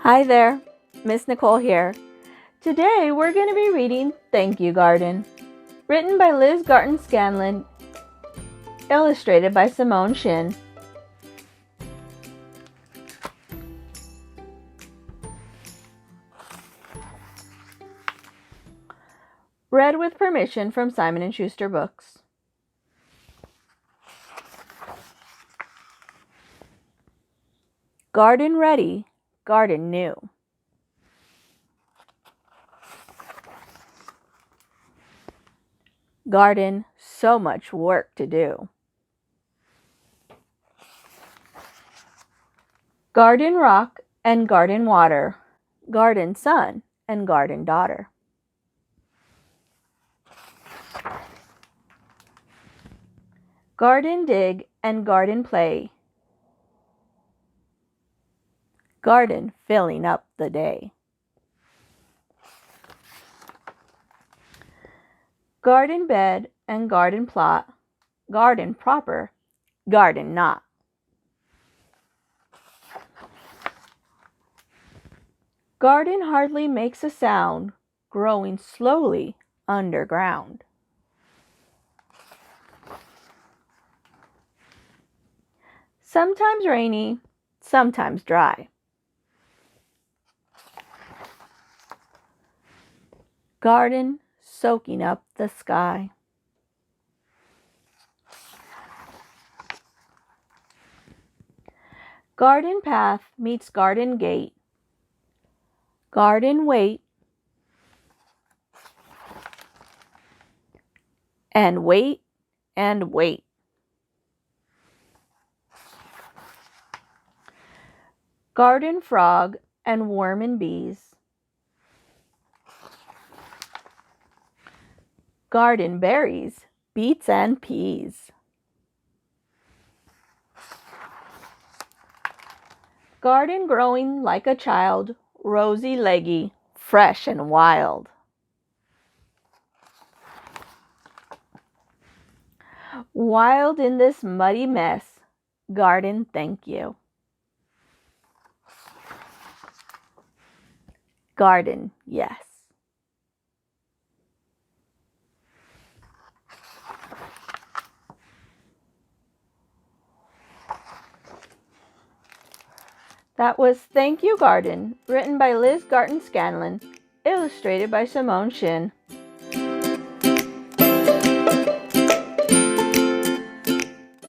Hi there, Miss Nicole here. Today we're going to be reading Thank You Garden, written by Liz Garton Scanlon, illustrated by Simone Shin. Read with permission from Simon & Schuster Books. Garden ready, garden new. Garden, so much work to do. Garden rock and garden water, garden son and garden daughter. Garden dig and garden play, garden filling up the day. Garden bed and garden plot, garden proper, garden not. Garden hardly makes a sound, growing slowly underground. Sometimes rainy, sometimes dry. Garden soaking up the sky. Garden path meets garden gate. Garden wait and wait and wait. Garden frog and worm and bees. Garden berries, beets and peas. Garden growing like a child, rosy leggy, fresh and wild. Wild in this muddy mess, garden thank you. Garden, yes. That was Thank You Garden, written by Liz Garton Scanlon, illustrated by Simone Shin.